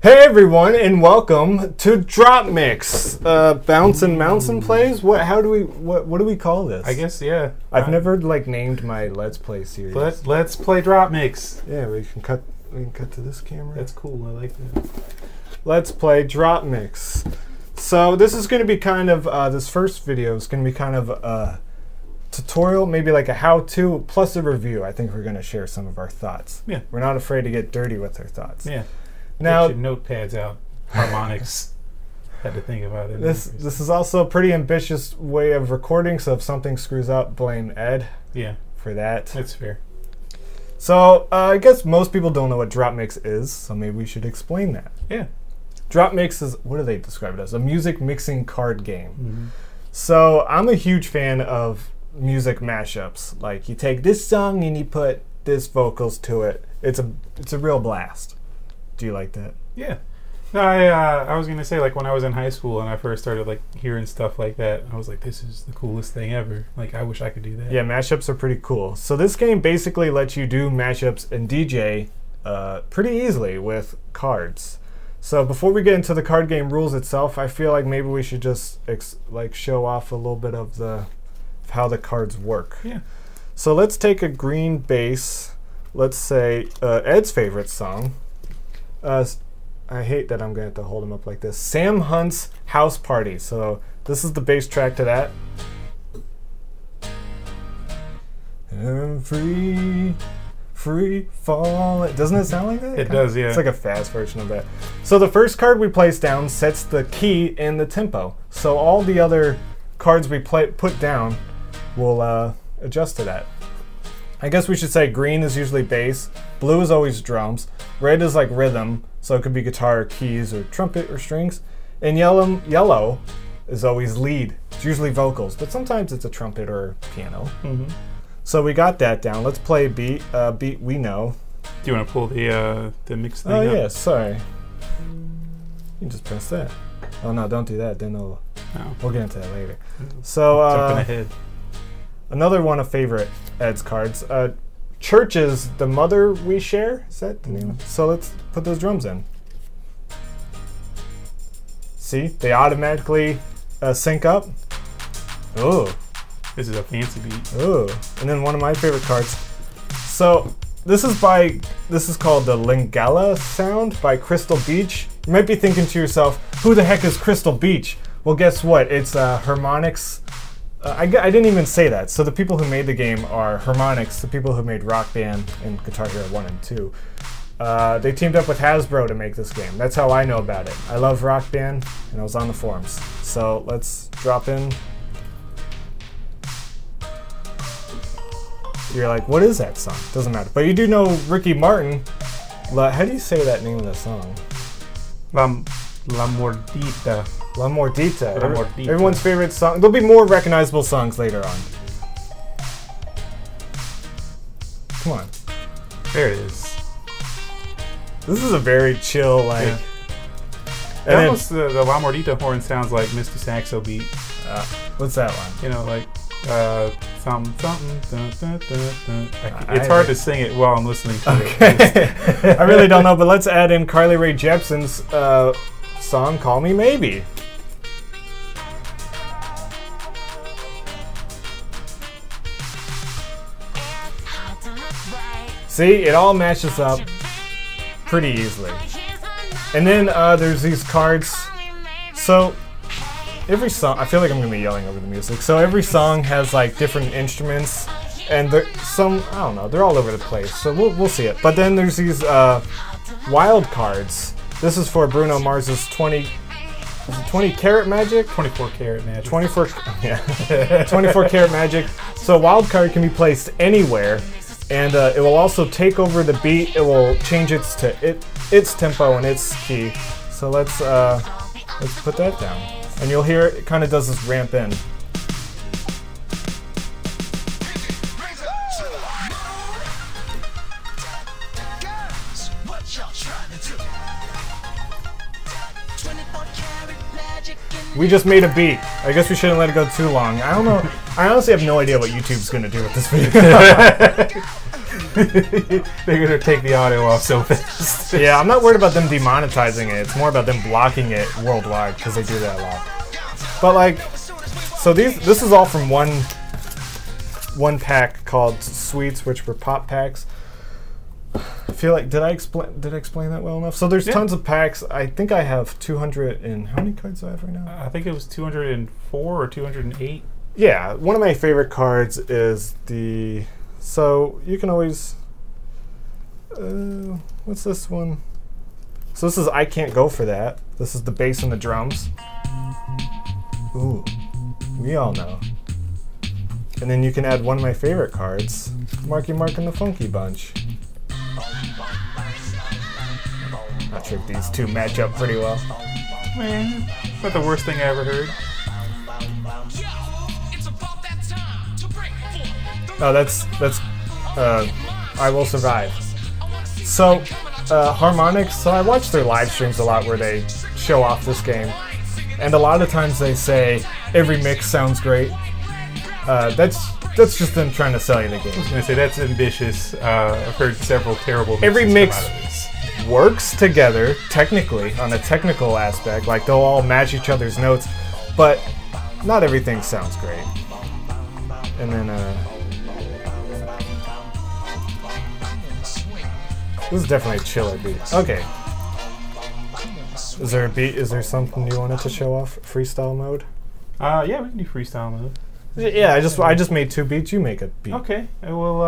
Hey everyone, and welcome to Dropmix. Bounce and mounts and plays. What do we call this? I guess yeah. I've never named my Let's Play series. Let's play Dropmix. Yeah, we can cut to this camera. That's cool. I like that. Let's play Dropmix. So this is going to be kind of this first video is going to be kind of a tutorial, maybe like a how-to plus a review. I think we're going to share some of our thoughts. Yeah. We're not afraid to get dirty with our thoughts. Yeah. Now, get your notepads out. Harmonics. Had to think about it. This is also a pretty ambitious way of recording, so if something screws up, blame Ed. Yeah. For that. That's fair. So I guess most people don't know what Dropmix is, so maybe we should explain that. Yeah. Dropmix is, what do they describe it as? A music mixing card game. Mm-hmm. So I'm a huge fan of music mashups. Like you take this song and you put this vocals to it. It's a real blast. Do you like that? Yeah. No, I was gonna say, like, when I was in high school and I first started like hearing stuff like that, I was like, this is the coolest thing ever. Like, I wish I could do that. Yeah, mashups are pretty cool. So this game basically lets you do mashups and DJ pretty easily with cards. So before we get into the card game rules itself, I feel like maybe we should just show off a little bit of how the cards work. Yeah. So let's take a green bass. Let's say Ed's favorite song. I hate that I'm going to have to hold him up like this. Sam Hunt's House Party. So this is the bass track to that. And free fall. Doesn't it sound like that? It does, yeah. It's like a fast version of that. So the first card we place down sets the key and the tempo. So all the other cards we put down will adjust to that. I guess we should say green is usually bass, blue is always drums, red is like rhythm, so it could be guitar or keys or trumpet or strings, and yellow is always lead. It's usually vocals, but sometimes it's a trumpet or piano. Mm-hmm. So we got that down. Let's play a beat we know. Do you want to pull the mix thing up? Oh yeah, sorry. You can just press that. Oh no, don't do that. Then we'll get into that later. So jumping ahead. Another one of favorite Ed's cards. Church is the mother we share. Is that the name? So let's put those drums in. See, they automatically sync up. Ooh. This is a fancy beat. Ooh. And then one of my favorite cards. So this is called the Lingala Sound by Crystal Beach. You might be thinking to yourself, who the heck is Crystal Beach? Well, guess what? It's Harmonix. I didn't even say that. So the people who made the game are Harmonix, the people who made Rock Band and Guitar Hero 1 and 2. They teamed up with Hasbro to make this game. That's how I know about it. I love Rock Band, and I was on the forums. So let's drop in. You're like, what is that song? Doesn't matter. But you do know Ricky Martin. How do you say that name of the song? La Mordita. La Mordita. Everyone's favorite song. There'll be more recognizable songs later on. Come on. There it is. This is a very chill, like... Yeah. And almost the La Mordita horn sounds like Mr. Saxo beat. What's that one? You know, like... something, dun, dun, dun, dun. It's hard to sing it while I'm listening to it. I really don't know, but let's add in Carly Rae Jepsen's song, Call Me Maybe. See, it all matches up pretty easily. And then there's these cards. So every song, I feel like I'm going to be yelling over the music. So every song has like different instruments, and I don't know, they're all over the place. So we'll see it. But then there's these wild cards. This is for Bruno Mars's 20 Karat Magic? 24 Karat Magic. 24 Karat Magic. So a wild card can be placed anywhere, and it will also take over the beat. It will change its tempo and its key. So let's put that down. And you'll hear it kind of does this ramp in. We just made a beat. I guess we shouldn't let it go too long. I don't know. I honestly have no idea what YouTube's going to do with this video. They're gonna take the audio off so fast. Yeah, I'm not worried about them demonetizing it. It's more about them blocking it worldwide because they do that a lot. But like, so this is all from one pack called Sweets, which were pop packs. I feel like did I explain that well enough? So there's tons of packs. I think I have 200 and how many cards do I have right now? I think it was 204 or 208. Yeah, one of my favorite cards is the. So you can always. What's this one? So this is I Can't Go For That. This is the bass and the drums. Ooh, we all know. And then you can add one of my favorite cards, Marky Mark and the Funky Bunch. Not sure if these two match up pretty well. Man, it's not the worst thing I ever heard. Oh, that's I Will Survive. So Harmonix. So I watch their live streams a lot where they show off this game, and a lot of times they say every mix sounds great. That's just them trying to sell you the game. I was gonna say that's ambitious. I've heard several terrible mixes every mix come out of this. Works together technically on a technical aspect, like they'll all match each other's notes, but not everything sounds great. And then this is definitely a chiller beat. Okay. Is there a beat? Is there something you wanted to show off? Freestyle mode? Yeah, we can do freestyle mode. Yeah, I just made 2 beats. You make a beat. Okay. I will.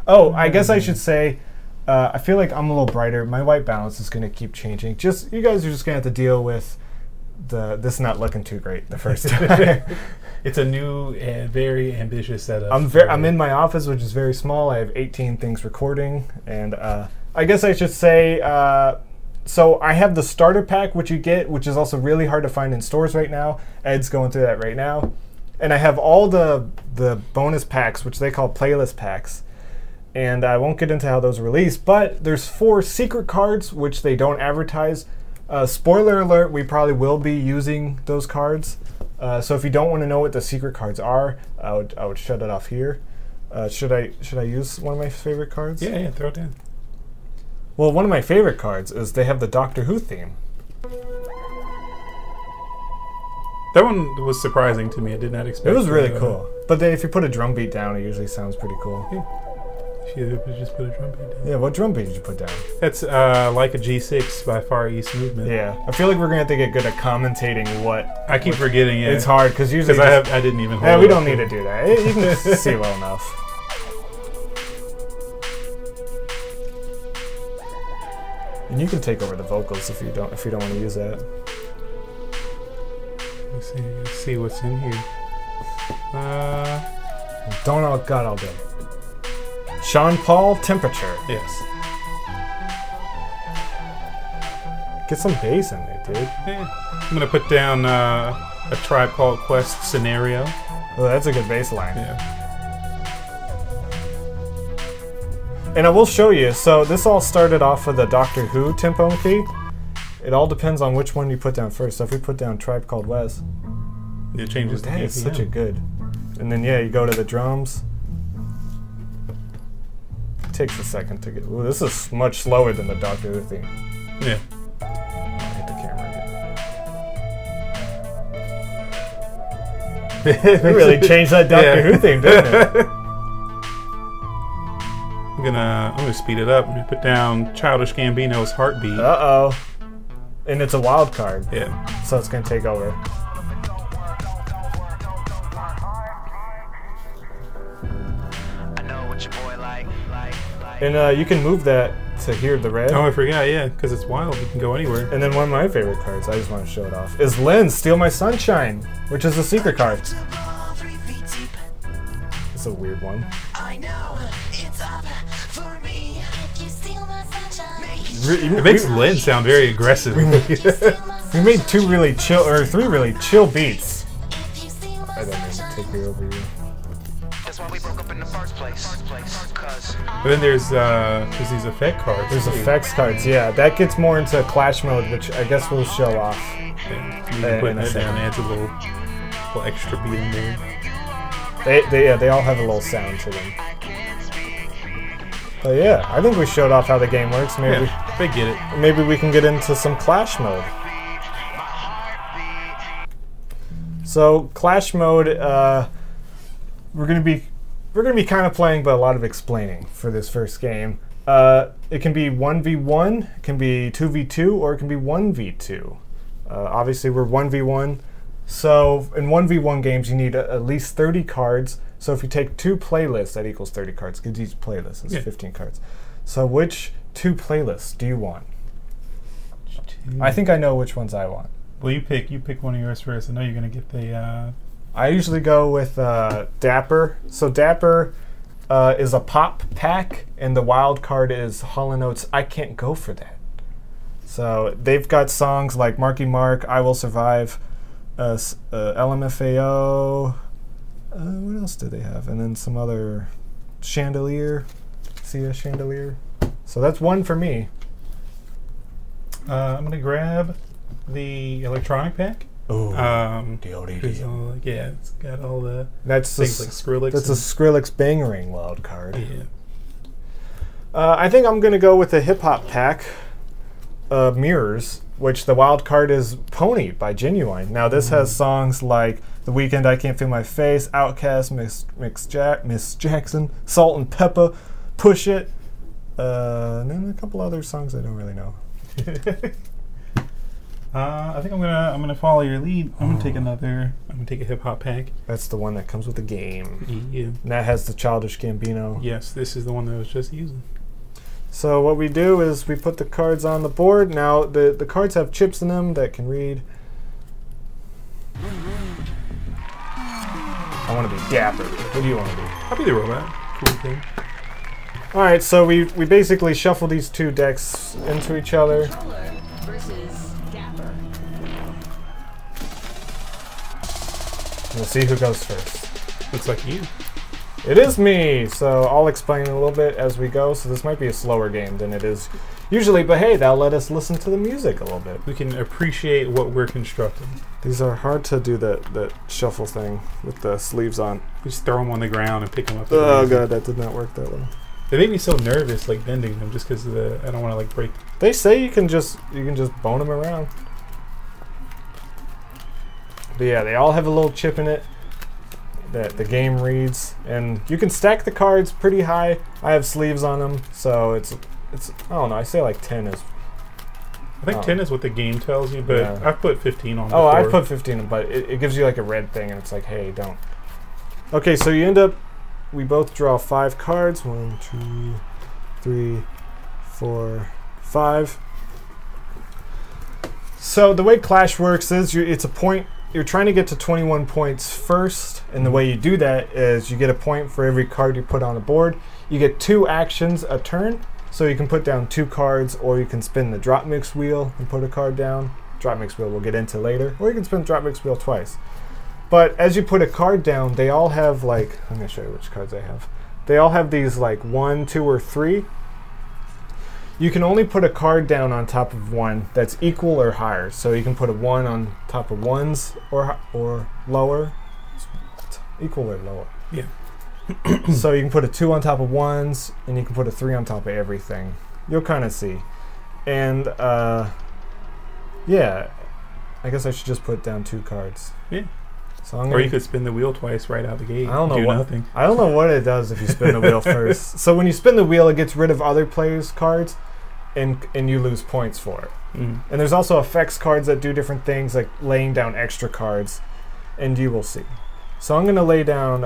Oh, I guess I should say. I feel like I'm a little brighter. My white balance is going to keep changing. Just you guys are just going to have to deal with this not looking too great the first time. It's a new and very ambitious setup. I'm in my office, which is very small. I have 18 things recording, and I guess I should say. So I have the starter pack, which you get, which is also really hard to find in stores right now. Ed's going through that right now, and I have all the bonus packs, which they call playlist packs. And I won't get into how those are released, but there's 4 secret cards which they don't advertise. Spoiler alert: we probably will be using those cards. So if you don't want to know what the secret cards are, I would shut it off here. Should I use one of my favorite cards? Yeah, throw it in. Well, one of my favorite cards is they have the Doctor Who theme. That one was surprising to me. I did not expect. It was really cool. But then if you put a drum beat down, it usually sounds pretty cool. Yeah. You just put a drum beat down. Yeah, what drum beat did you put down? That's like a G6 by Far East Movement. Yeah, I feel like we're gonna have to get good at commentating what. I keep forgetting it. It's hard because usually I didn't even. Yeah, we don't need to do that. You can see well enough. And you can take over the vocals if you don't want to use that. Let's see what's in here. Don't all got all day. Sean Paul, Temperature. Yes. Get some bass in there, dude. Yeah. I'm gonna put down a Tribe Called Quest Scenario. Oh, that's a good bass line. Yeah. And I will show you. So this all started off with the Doctor Who tempo key. It all depends on which one you put down first. So if we put down Tribe Called West, it changes. That is such a good. And then yeah, you go to the drums. It takes a second to get. Ooh, this is much slower than the Doctor Who theme. Yeah. I'll hit the camera again. It really changed that Doctor Who theme, didn't it? I'm gonna speed it up. I'm gonna put down Childish Gambino's Heartbeat. Uh-oh. And it's a wild card. Yeah. So it's gonna take over. And you can move that to hear the red. Oh, I forgot, yeah, because it's wild. You can go anywhere. And then one of my favorite cards, I just want to show it off, is Lynn's Steal My Sunshine, which is a secret card. It's a weird one. I know it's up for me. If you steal my sunshine. It makes Lynn sound very aggressive. We made 3 really chill beats. I don't mean to take you over you. That's why we broke up in the first place. But then there's these effect cards. There's effects cards, yeah. That gets more into Clash mode, which I guess we'll show off. Yeah, you can put that down, adds a little extra beat in there. They all have a little sound to them. But yeah, I think we showed off how the game works. Maybe Yeah, they get it. maybe we can get into some Clash mode. So Clash mode, we're gonna be kind of playing, but a lot of explaining for this first game. It can be 1v1, it can be 2v2, or it can be 1v2. Obviously, we're 1v1. So in 1v1 games, you need at least 30 cards. So if you take 2 playlists, that equals 30 cards, because each playlist is 15 cards. So which 2 playlists do you want? I think I know which ones I want. Well, you pick one of yours first. I know you're gonna get the. I usually go with Dapper. So Dapper is a pop pack, and the wild card is Hall & Oates. I Can't Go For That. So they've got songs like Marky Mark, I Will Survive, LMFAO. What else do they have? And then some other Chandelier. See a Chandelier? So that's one for me. I'm gonna grab the electronic pack. Oh, the ODD. Yeah, it's got all the that's things like Skrillex. That's a Skrillex Bangarang wild card. Yeah. I think I'm gonna go with the hip hop pack, Mirrors, which the wild card is Pony by Genuine. Now this has songs like The Weeknd, I Can't Feel My Face, Outkast, Miss Jackson, Salt and Pepper, Push It, and then a couple other songs I don't really know. I think I'm gonna follow your lead. I'm gonna take a hip hop pack. That's the one that comes with the game. Yeah. And that has the Childish Gambino. Yes, this is the one that I was just using. So what we do is we put the cards on the board. Now the cards have chips in them that can read. I want to be Dapper. What do you want to be? I'll be the robot. Cool thing. All right, so we basically shuffle these 2 decks into each other. Controller versus Dapper. We'll see who goes first. Looks like you. It is me, so I'll explain a little bit as we go. So this might be a slower game than it is usually, but hey, that'll let us listen to the music a little bit. We can appreciate what we're constructing. These are hard to do, that shuffle thing with the sleeves on. We just throw them on the ground and pick them up. Oh god, that did not work that well. They make me so nervous, like bending them, just because I don't want to like break. They say you can just bone them around. But yeah, they all have a little chip in it that the game reads, and you can stack the cards pretty high. I have sleeves on them, so it's I don't know. I say like 10 is. I think 10 is what the game tells you, but Yeah. I've put 15 on. Oh, I before. put 15, but it gives you like a red thing, and it's like, hey, don't. Okay, so you end up. We both draw 5 cards. 1, 2, 3, 4, 5. So the way Clash works is it's a point. You're trying to get to 21 points first, and the way you do that is you get a point for every card you put on the board. You get 2 actions a turn, so you can put down 2 cards, or you can spin the Dropmix wheel and put a card down. Dropmix wheel we'll get into later, or you can spin the Dropmix wheel twice. But as you put a card down, they all have like, I'm going to show you which cards they have. They all have these like 1, 2, or 3. You can only put a card down on top of one that's equal or higher. So you can put a 1 on top of ones or lower. Equal or lower. Yeah. So you can put a 2 on top of ones, and you can put a 3 on top of everything. You'll kind of see. And yeah, I guess I should just put down 2 cards. Yeah. So I'm Or gonna, you could spin the wheel twice right out the gate. I don't know do what nothing. I don't know what it does if you spin the wheel first. So when you spin the wheel, it gets rid of other players' cards, and you lose points for it. Mm. And there's also effects cards that do different things, like laying down extra cards, and you will see. So I'm gonna lay down.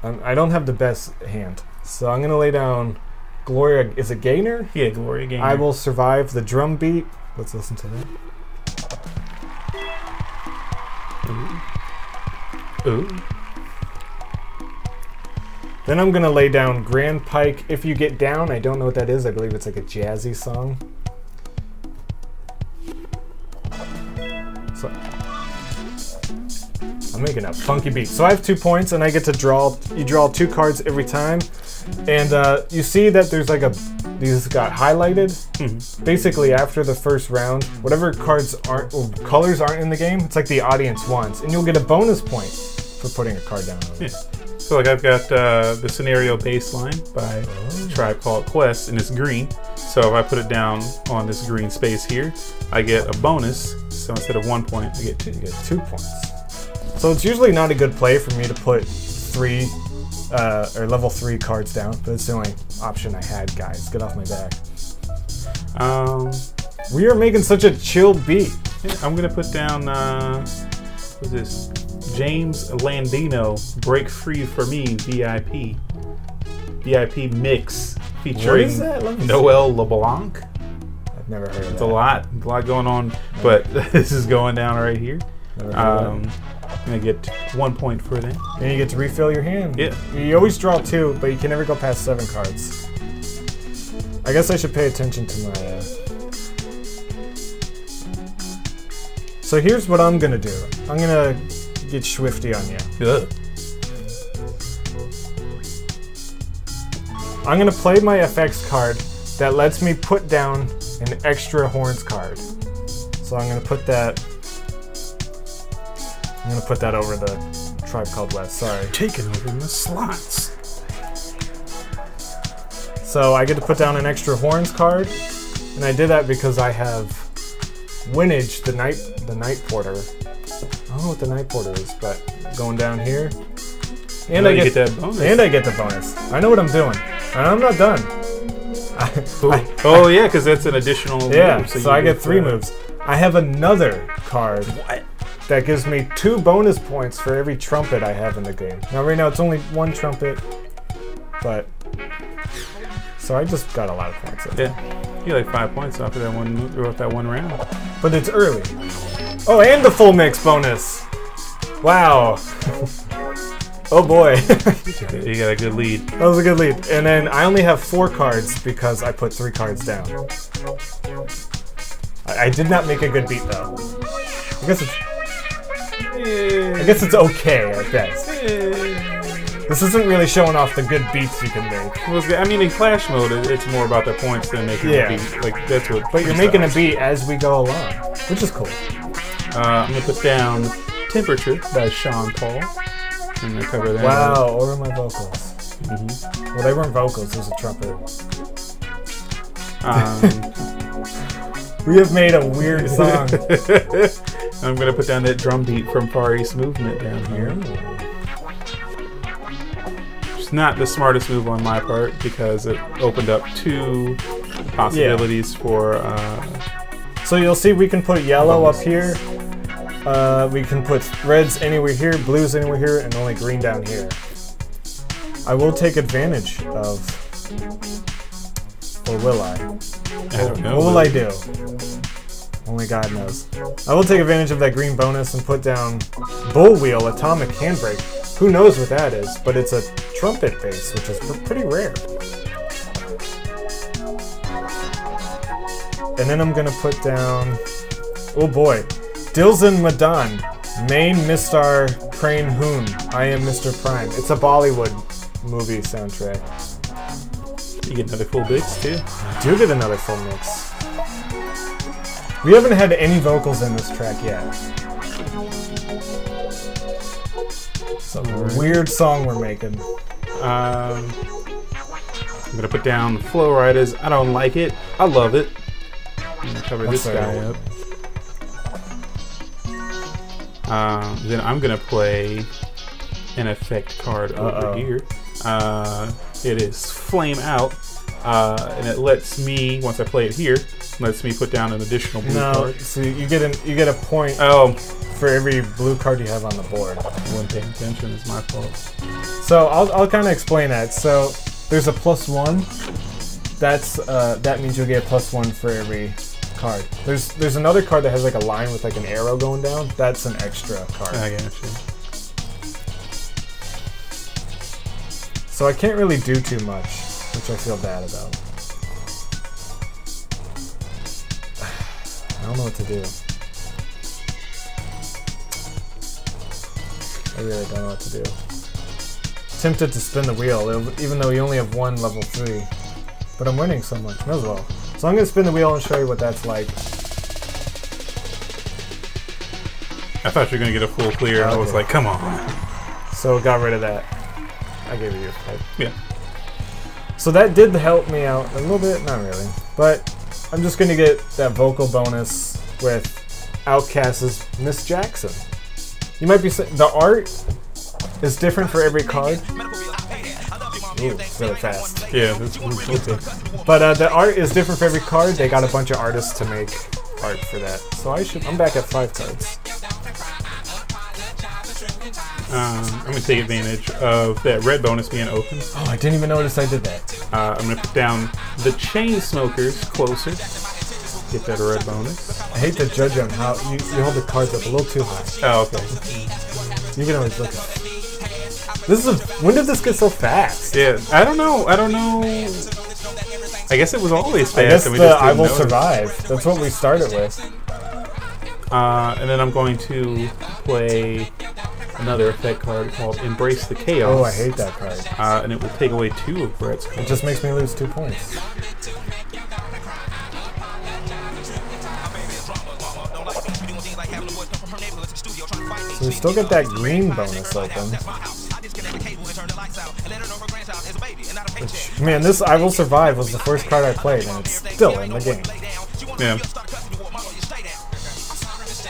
I don't have the best hand, so I'm gonna lay down. Gloria is a gainer. Yeah, Gloria Gainer. I Will Survive, the drum beat. Let's listen to that. Ooh. Then I'm gonna lay down Grand Pike, If You Get Down. I don't know what that is. I believe it's like a jazzy song. So I'm making a funky beat. So I have 2 points, and I get to draw. You draw 2 cards every time, and you see that there's like these got highlighted. Basically, after the first round, whatever cards aren't or colors aren't in the game, it's like the audience wants, and you'll get a bonus point for putting a card down. Yeah. So like I've got the scenario baseline by Tribe Called Quest, and it's green. So if I put it down on this green space here, I get a bonus. So instead of 1 point, I get 2. You get 2 points. So it's usually not a good play for me to put 3 or level 3 cards down, but it's the only option I had, guys. Get off my back. We are making such a chill beat. Yeah, I'm gonna put down what's this? James Landino, Break Free for Me, VIP mix featuring Noel LeBlanc. I've never heard of It's that. a lot going on, but this is going down right here. I'm gonna get 1 point for that. And you get to refill your hand. Yeah. You always draw 2, but you can never go past 7 cards. I guess I should pay attention to my... So here's what I'm gonna do. I'm gonna get swifty on you. Ugh. I'm gonna play my FX card that lets me put down an extra horns card. So I'm gonna put that... I'm gonna put that over the Tribe Called West, sorry. Taking over the slots. So I get to put down an extra horns card, and I did that because I have Winage, the Night Porter. I don't know what the Night Porter is, but going down here, and I get that bonus. And I get the bonus. I know what I'm doing, and I'm not done. Oh yeah, because that's an additional. Yeah, move, so I get 3 moves. I have another card that gives me 2 bonus points for every trumpet I have in the game. Now right now it's only 1 trumpet, but. So I just got a lot of points. Yeah, you get like 5 points off of that one round. But it's early. Oh, and the full mix bonus. Wow. Oh boy. You got a good lead. That was a good lead. And then I only have 4 cards because I put 3 cards down. I did not make a good beat though. I guess it's okay at best. This isn't really showing off the good beats you can make. Well, I mean, in Clash mode, it's more about the points than making a beat. Like that's what. But you're making a beat as we go along, which is cool. I'm gonna put down "Temperature" by Sean Paul. I'm gonna cover that. Wow, over my vocals. Well, they weren't vocals; it was a trumpet. We have made a weird song. I'm gonna put down that drum beat from Far East Movement down here. It's not the smartest move on my part because it opened up 2 possibilities for. So you'll see we can put yellow up here. We can put reds anywhere here, blues anywhere here, and only green down here. I will take advantage of. Or will I? I don't know. What will I do? Only God knows. I will take advantage of that green bonus and put down Bull Wheel, Atomic Handbrake. Who knows what that is, but it's a trumpet bass, which is pretty rare. And then I'm gonna put down, oh boy, Dilson Madan, Main Mistar Crane Hoon, I Am Mr. Prime. It's a Bollywood movie soundtrack. You get another full mix too. I do get another full mix. We haven't had any vocals in this track yet. Some weird song we're making. I'm gonna put down Flow Riders. I don't like it. I love it. I'm gonna cover this guy up. Then I'm gonna play an effect card over here. It is Flame Out, and it lets me, once I play it here, lets me put down an additional blue card. So you get a point for every blue card you have on the board. I wasn't paying attention, it's my fault. So I'll kind of explain that. So there's a +1. That means you'll get a +1 for every card. There's another card that has like a line with like an arrow going down. That's an extra card. I got you. So I can't really do too much, which I feel bad about. I don't know what to do. I really don't know what to do. Tempted to spin the wheel, even though you only have 1 level 3. But I'm winning so much, might as well. So I'm going to spin the wheel and show you what that's like. I thought you were going to get a full clear, and I was like, come on. So got rid of that. I gave you your pipe. Yeah. So that did help me out a little bit, not really. But I'm just gonna get that vocal bonus with Outkast's Miss Jackson. You might be saying the art is different for every card. Ooh, it's really fast. Yeah, that's okay. But the art is different for every card. They got a bunch of artists to make art for that. So I'm back at 5 cards. I'm going to take advantage of that red bonus being open. Oh, I didn't even notice I did that. I'm going to put down the Chain Smokers closer. Get that red bonus. I hate to judge on how you hold the cards up a little too high. Oh, okay. You can always look at it. When did this get so fast? Yeah, I don't know. I guess it was always fast. I guess and we the just I didn't Will notice. Survive. That's what we started with. And then I'm going to play another effect card called Embrace the Chaos. Oh, I hate that card. And it will take away 2 of Brett's cards. It just makes me lose 2 points. So we still get that green bonus open. Which, man, this I Will Survive was the first card I played, and it's still in the game. Yeah.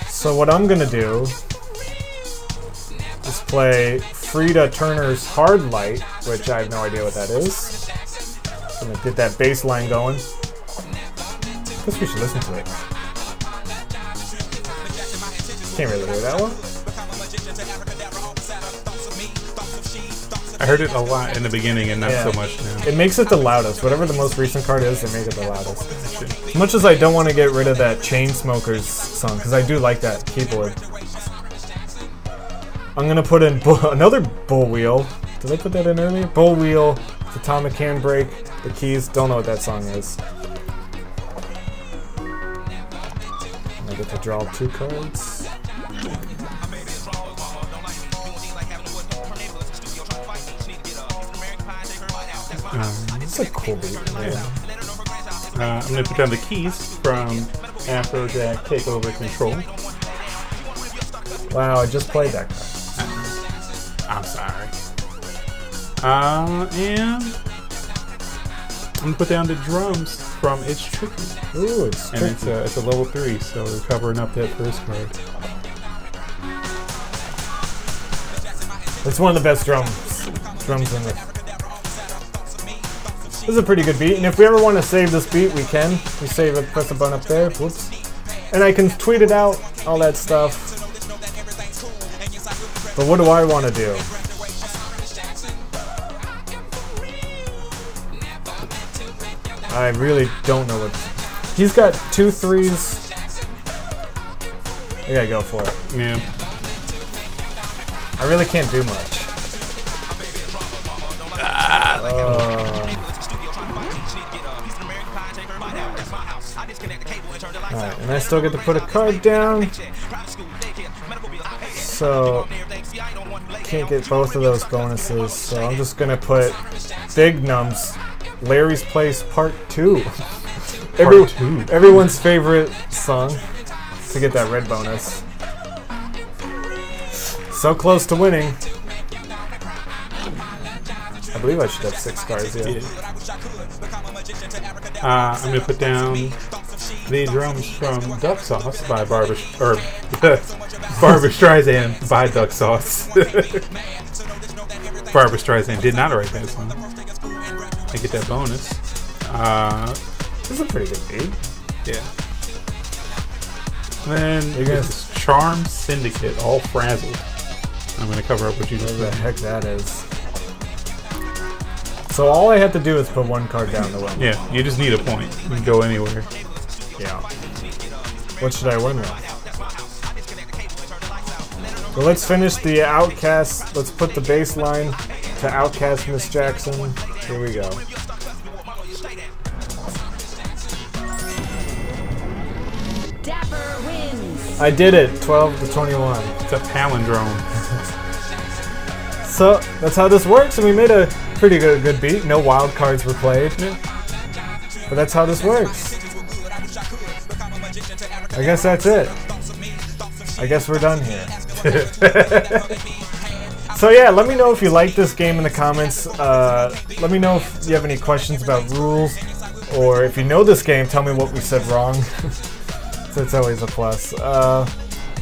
So what I'm gonna do is play Frida Turner's Hard Light, which I have no idea what that is. I'm gonna get that bass line going. I guess we should listen to it. Can't really hear that one. I heard it a lot in the beginning and not Yeah. so much now. It makes it the loudest. Whatever the most recent card is, they make it the loudest. As much as I don't want to get rid of that Chainsmokers song, because I do like that keyboard. I'm going to put in another Bull Wheel. Did I put that in earlier? Bull Wheel, Atomic Handbrake, the keys. Don't know what that song is. I get to draw 2 cards. It's a cool beat. Yeah. I'm going to put down the keys from Afrojack Takeover Control. Wow, I just played that card. I'm sorry. And I'm going to put down the drums from It's Tricky. Ooh, it's And tricky. it's a level 3, so we're covering up that first card. It's one of the best drums in this. This is a pretty good beat, and if we ever want to save this beat, we can. We save it, press the button up there, whoops. And I can tweet it out, all that stuff. But what do I want to do? I really don't know what... He's got 2 3s. I gotta go for it. Yeah. I really can't do much. Alright, and I still get to put a card down. So, can't get both of those bonuses. So I'm just gonna put Big Nums, Larry's Place Part 2. Everyone's favorite song to get that red bonus. So close to winning. I believe I should have 6 cards, yeah. I'm going to put down the drums from Duck Sauce by Barbara Streisand by Duck Sauce. Barbara Streisand did not write that song. I get that bonus. This is a pretty good beat. Yeah. Then there's Charm Syndicate, all frazzled. I'm going to cover up what you just What the said. heck that is. So all I have to do is put 1 card down to win. Yeah, you just need a point. You can go anywhere. Yeah. What should I win with? Well, let's finish the Outkast. Let's put the bass line to Outkast Miss Jackson. Here we go. Dapper wins. I did it, 12 to 21. It's a palindrome. So that's how this works, and we made a pretty good beat. No wild cards were played. But that's how this works. I guess that's it. I guess we're done here. So yeah, let me know if you like this game in the comments. Let me know if you have any questions about rules, or if you know this game, tell me what we said wrong. So it's always a plus.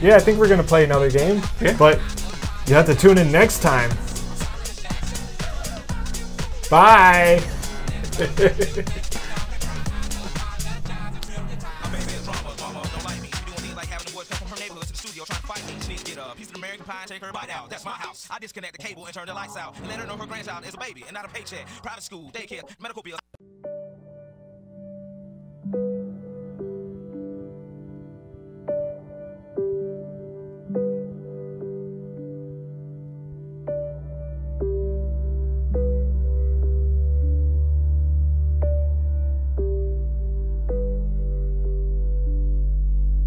Yeah, I think we're gonna play another game, but you have to tune in next time. Bye. That's my house. I disconnect the cable and turn the lights out and let her know her grandchild is a baby and not a paycheck. Private school, daycare, medical bills.